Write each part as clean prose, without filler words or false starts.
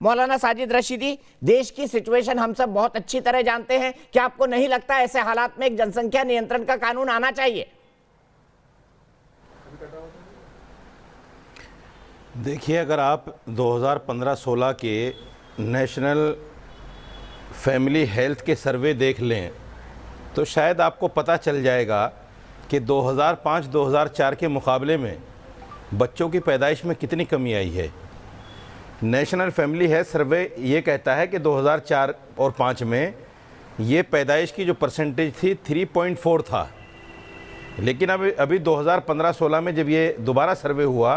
मौलाना साजिद रशीदी, देश की सिचुएशन हम सब बहुत अच्छी तरह जानते हैं। क्या आपको नहीं लगता ऐसे हालात में एक जनसंख्या नियंत्रण का कानून आना चाहिए? देखिए, अगर आप 2015-16 के नेशनल फैमिली हेल्थ के सर्वे देख लें तो शायद आपको पता चल जाएगा कि 2005-2004 के मुकाबले में बच्चों की पैदाइश में कितनी कमी आई है। नेशनल फैमिली हेल्थ सर्वे ये कहता है कि 2004 और 5 में ये पैदाइश की जो परसेंटेज थी 3.4 था, लेकिन अभी 2015-16 में जब ये दोबारा सर्वे हुआ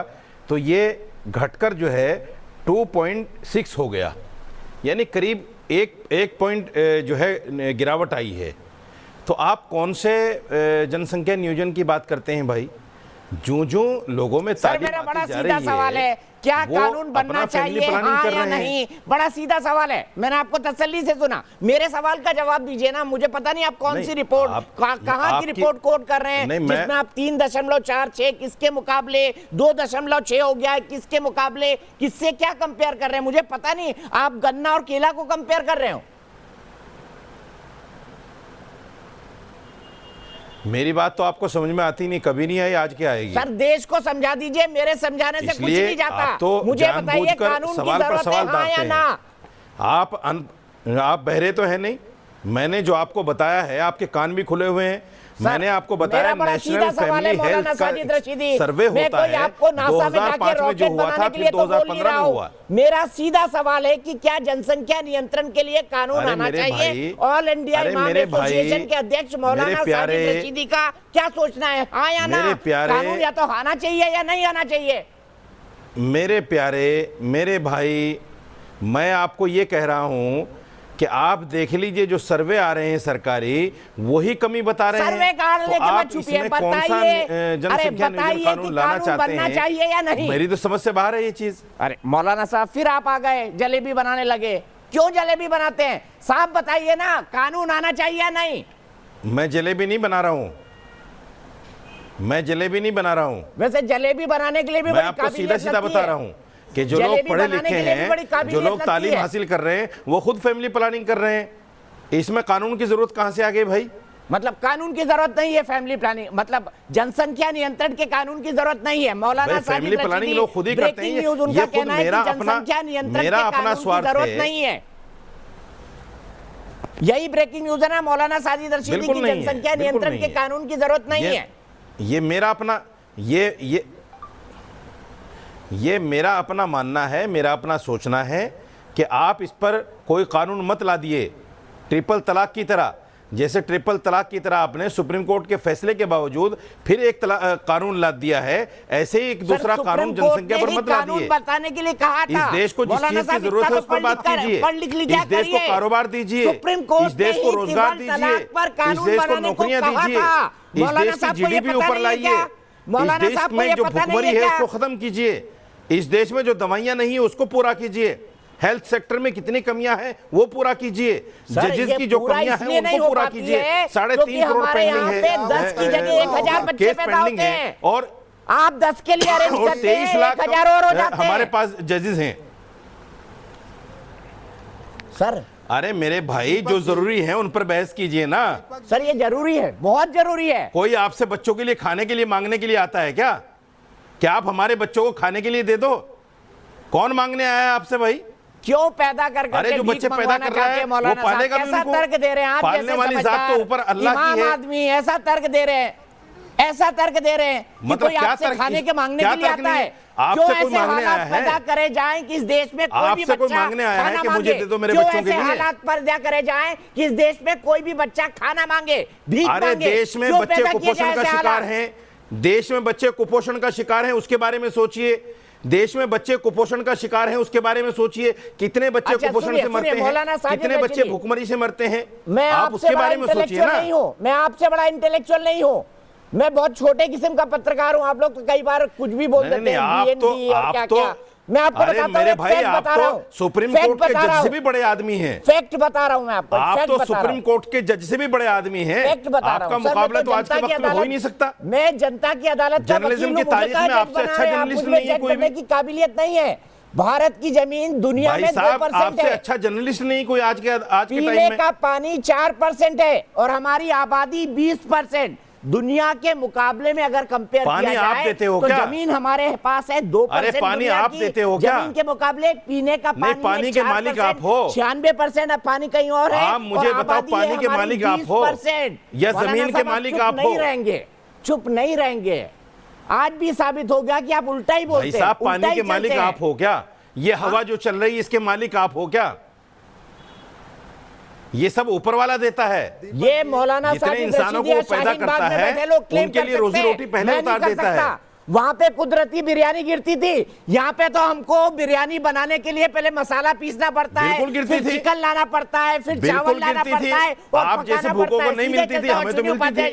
तो ये घटकर जो है 2.6 हो गया, यानी करीब एक पॉइंट जो है गिरावट आई है। तो आप कौन से जनसंख्या नियोजन की बात करते हैं भाई? जो लोगों में सर, मेरा बड़ा सीधा सवाल है, क्या कानून बनना चाहिए, हाँ या नहीं? बड़ा सीधा सवाल है, मैंने आपको तसल्ली से सुना। मेरे सवाल का जवाब दीजिए ना। मुझे पता नहीं आप कौन सी रिपोर्ट, कहाँ की रिपोर्ट कोट कर रहे हैं जिसमें आप 3.46 किसके मुकाबले 2.6 हो गया है, किसके मुकाबले किससे क्या कंपेयर कर रहे हैं? मुझे पता नहीं, आप गन्ना और केला को कंपेयर कर रहे हो। मेरी बात तो आपको समझ में आती नहीं, कभी नहीं आई, आज क्या आएगी? सर, देश को समझा दीजिए, मेरे समझाने से कुछ नहीं जाता। तो मुझे बताइए कानून की जरूरत है, हाँ या ना? आप बहरे तो है नहीं। मैंने जो आपको बताया है, आपके कान भी खुले हुए हैं। मैंने आपको बताया नेशनल फैमिली हेल्थ का सर्वे होता है, 2005 में जो हुआ था, फिर 2015 में हुआ। मेरा सीधा सवाल है कि क्या जनसंख्या नियंत्रण के लिए कानून आना चाहिए? ऑल इंडिया इमाम एसोसिएशन के अध्यक्ष मौलाना साजिद रशीदी का क्या सोचना है, हाँ या ना? कानून या तो आना चाहिए या नहीं आना चाहिए? मेरे प्यारे, मेरे भाई, मैं आपको ये कह रहा हूं कि आप देख लीजिए जो सर्वे आ रहे हैं सरकारी, वही कमी बता रहे हैं। सर्वे का तो आप इसमें कौन सा जनसंख्या नियोजन कानून लाना चाहते हैं चाहिए या नहीं? मेरी तो समझ से बाहर है ये चीज। अरे मौलाना साहब, फिर आप आ गए, जलेबी बनाने लगे। क्यों जलेबी बनाते हैं? साहब बताइए ना, कानून आना चाहिए या नहीं? मैं जलेबी नहीं बना रहा हूं, मैं जलेबी नहीं बना रहा हूं। वैसे जलेबी बनाने के लिए भी मैं आपको सीधा सीधा बता रहा हूं कि जो लोग पढ़े लिखे हैं, जो लोग तालीम हासिल कर रहे हैं, वो खुद फैमिली प्लानिंग कर रहे हैं। इसमें कानून की जरूरत कहां से आ गई भाई? मतलब कानून की जरूरत नहीं है फैमिली प्लानिंग, मतलब जनसंख्या नियंत्रण के कानून की जरूरत नहीं है। मौलाना फैमिली प्लानिंग लोग खुद ही करते हैं, ये खुद मेरा अपना स्वार्थ नहीं है। यही ब्रेकिंग न्यूज है ना मौलाना साजिद रशीदी की, जनसंख्या नियंत्रण के कानून की जरूरत नहीं है। ये मेरा अपना ये मेरा अपना मानना है, मेरा अपना सोचना है कि आप इस पर कोई कानून मत ला दिए ट्रिपल तलाक की तरह। जैसे ट्रिपल तलाक की तरह आपने सुप्रीम कोर्ट के फैसले के बावजूद फिर एक कानून ला दिया है, ऐसे ही एक दूसरा कानून जनसंख्या पर मत ला दिए। बताने के लिए कहा था, इस देश को जिस चीज की जरूरत है उस पर बात कीजिए। इस देश को कारोबार दीजिए, इस देश को रोजगार दीजिए, इस देश को नौकरियां दीजिए, इस देश की जीडीपी ऊपर लाइए, इस देश में जो भुखमरी है उसको खत्म कीजिए, इस देश में जो दवाइयां नहीं है उसको पूरा कीजिए, हेल्थ सेक्टर में कितनी कमियां हैं वो पूरा कीजिए, जजेस की जो कमियां हैं उनको पूरा कीजिए। 3.5 करोड़ पेंडिंग है, 10 की जगह 1000 बच्चे पैदा होते हैं और आप 10 के लिए अरेंज करते हैं, 23 लाख 1000 और हो जाते हैं। हमारे पास जजेस हैं सर। अरे मेरे भाई, जो जरूरी है उन पर बहस कीजिए ना। सर ये जरूरी है, बहुत जरूरी है। कोई आपसे बच्चों के लिए खाने के लिए मांगने के लिए आता है क्या? क्या आप हमारे बच्चों को खाने के लिए दे दो? कौन मांगने आया है आपसे भाई? क्यों पैदा कर अरे जो बच्चे पैदा कर रहा है वो पालेगा भी उनको। तर्क दे रहे हैं आप, पालने वाली जात तो ऊपर अल्लाह की है। आदमी ऐसा तर्क दे रहे हैं, ऐसा तर्क दे रहे हैं कि मतलब कोई आपसे खाने के मांगने के लिए आता है। आपसे कोई मांगने आया है? पैदा करे जाएं कि इस देश में कोई भी बच्चा मांगने आया है कि मुझे दे दो मेरे बच्चों के लिए? हालात पैदा करे जाएं कि इस देश में कोई भी बच्चा खाना मांगे, भीख मांगे। अरे देश में बच्चे कुपोषण का शिकार हैं, देश में बच्चे कुपोषण का शिकार हैं, उसके बारे में सोचिए। देश में बच्चे कुपोषण का शिकार हैं, उसके बारे में सोचिए। कितने बच्चे कुपोषण से मरते हैं, कितने बच्चे भूखमरी से मरते हैं, आप उसके बारे में सोचिए ना। मैं आपसे बड़ा इंटेलेक्चुअल नहीं हूं, मैं बहुत छोटे किस्म का पत्रकार हूं। आप लोग तो कई बार कुछ भी बोल देते हैं, मैं आपको बताता हूं, मेरे भाई, आप तो सुप्रीम कोर्ट के जज से भी बड़े आदमी हैं। फैक्ट बता रहा हूं मैं आपको, आप तो सुप्रीम कोर्ट के जज से भी बड़े आदमी हैं। आपका मुकाबला तो आज के वक्त में हो ही नहीं सकता। मैं जनता की अदालत जर्नलिज्म की तारीख में आपसे अच्छा जर्नलिस्ट नहीं है कोई भी। की काबिलियत नहीं है। भारत की जमीन दुनिया में 2% आपसे है। अच्छा जर्नलिस्ट नहीं कोई आज के पीने टाइम में। का पानी 4% है और हमारी आबादी 20%। दुनिया के मुकाबले में अगर कंपेयर किया पानी आप जाए देते हो तो क्या? जमीन हमारे पास है 2%। अरे पानी आप देते हो क्या? जमीन के मुकाबले पीने का पानी नहीं, पानी के मालिक आप हो। 96% अब पानी कहीं और है। आप मुझे बताओ, पानी के मालिक आप हो या जमीन के मालिक आप हो? नहीं रहेंगे, चुप नहीं रहेंगे। आज भी साबित हो गया कि आप उल्टा ही बोलते हैं। भाई साहब, पानी के मालिक आप हो क्या? ये हवा जो चल रही है इसके मालिक आप हो क्या? ये सब ऊपर वाला देता है। ये मौलाना जितने साहब इंसानों को पैदा करता है उनके लिए रोजी रोटी पहले उतार देता है। वहां पे कुदरती बिरयानी गिरती थी, यहाँ पे तो हमको बिरयानी बनाने के लिए पहले मसाला पीसना पड़ता है, बिल्कुल गिरती फिर थी, चिकन लाना पड़ता है, फिर चावल लाना पड़ता है और आप जैसे पकाना भूखों पड़ता को है। नहीं सीधे मिलती थी, चलते हमें तो अश्विनी मिलती उपाध्याय थी। जी।